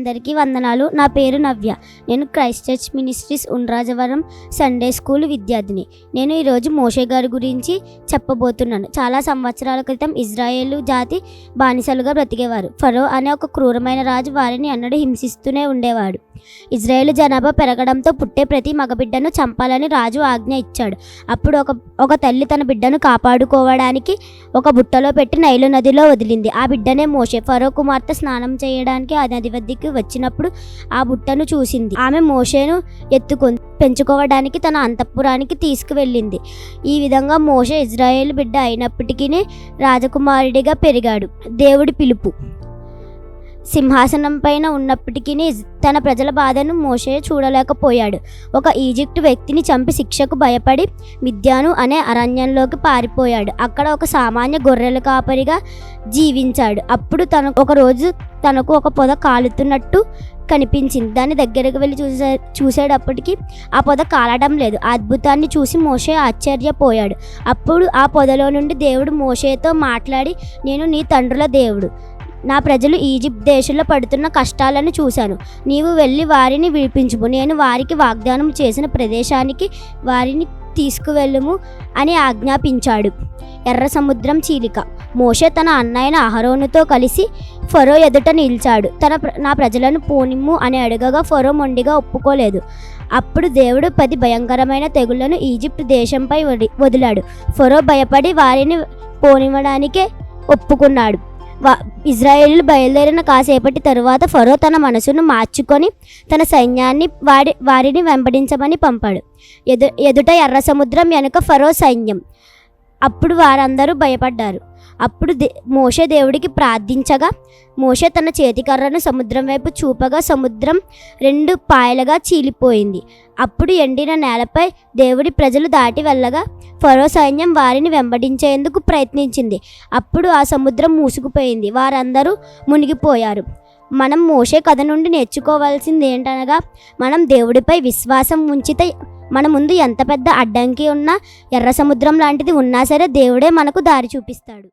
అందరికీ వందనాలు. నా పేరు నవ్య. నేను Christ church ministries Undrajavaram Sunday school విద్యార్థిని. నేను ఈరోజు మోషే గారి గురించి చెప్పబోతున్నాను. చాలా సంవత్సరాల క్రితం ఇజ్రాయేలు జాతి బానిసలుగా బ్రతికేవారు. ఫరో అనే ఒక క్రూరమైన రాజు వారిని అన్నడు హింసిస్తూనే ఉండేవాడు. ఇజ్రాయేలు జనాభా పెరగడంతో పుట్టే ప్రతి మగబిడ్డను చంపాలని రాజు ఆజ్ఞ ఇచ్చాడు. అప్పుడు ఒక తల్లి తన బిడ్డను కాపాడుకోవడానికి ఒక బుట్టలో పెట్టి నైలు నదిలో వదిలింది. ఆ బిడ్డనే మోషే. ఫరో కుమార్తె స్నానం చేయడానికి ఆ నది వద్దకు వచ్చినప్పుడు ఆ బుట్టను చూసింది. ఆమె మోషేను ఎత్తుకొని పెంచుకోవడానికి తన అంతఃపురానికి తీసుకువెళ్ళింది. ఈ విధంగా మోషే ఇజ్రాయేల్ బిడ్డ అయినప్పటికీ రాజకుమారుడిగా పెరిగాడు. దేవుడి పిలుపు. సింహాసనం పైన ఉన్నప్పటికీ తన ప్రజల బాధను మోషే చూడలేకపోయాడు. ఒక ఈజిప్టు వ్యక్తిని చంపి శిక్షకు భయపడి మిద్యాను అనే అరణ్యంలోకి పారిపోయాడు. అక్కడ ఒక సామాన్య గొర్రెల కాపరిగా జీవించాడు. అప్పుడు తనకు ఒక పొద కాలుతున్నట్టు కనిపించింది. దాని దగ్గరకు వెళ్ళి చూసేటప్పటికి ఆ పొద కాలడం లేదు. ఆ అద్భుతాన్ని చూసి మోషే ఆశ్చర్యపోయాడు. అప్పుడు ఆ పొదలో నుండి దేవుడు మోషేతో మాట్లాడి, నేను నీ తండ్రుల దేవుడు. నా ప్రజలు ఈజిప్ట్ దేశంలో పడుతున్న కష్టాలను చూశాను. నీవు వెళ్ళి వారిని విడిపించుము. నేను వారికి వాగ్దానం చేసిన ప్రదేశానికి వారిని తీసుకువెళ్ళుము అని ఆజ్ఞాపించాడు. ఎర్ర సముద్రం చీలిక. మోషే తన అన్నయ్య అహరోనుతో కలిసి ఫరో ఎదుట నిలిచాడు. నా ప్రజలను పోనిమ్ము అని అడగగా ఫరో మొండిగా ఒప్పుకోలేదు. అప్పుడు దేవుడు 10 భయంకరమైన తెగుళ్లను ఈజిప్ట్ దేశంపై వదిలాడు. ఫరో భయపడి వారిని పోనివ్వడానికే ఒప్పుకున్నాడు. ఇజ్రాయేలీలు బయలుదేరిన కాసేపటి తరువాత ఫరో తన మనసును మార్చుకొని తన సైన్యాన్ని వారిని వెంబడించమని పంపాడు. ఎదుట ఎర్ర సముద్రం వెనుక ఫరో సైన్యం. అప్పుడు వారందరూ భయపడ్డారు. అప్పుడు మోషే దేవుడికి ప్రార్థించగా మోషే తన చేతికర్రను సముద్రం వైపు చూపగా సముద్రం 2 పాయలుగా చీలిపోయింది. అప్పుడు ఎండిన నేలపై దేవుడి ప్రజలు దాటి వెళ్ళగా ఫరో సైన్యం వారిని వెంబడించేందుకు ప్రయత్నించింది. అప్పుడు ఆ సముద్రం మూసుకుపోయింది. వారందరూ మునిగిపోయారు. మనం మోషే కథ నుండి నేర్చుకోవాల్సింది ఏంటనగా, మనం దేవుడిపై విశ్వాసం ఉంచితే మన ముందు ఎంత పెద్ద అడ్డంకి ఉన్నా, ఎర్ర సముద్రం లాంటిది ఉన్నా సరే దేవుడే మనకు దారి చూపిస్తాడు.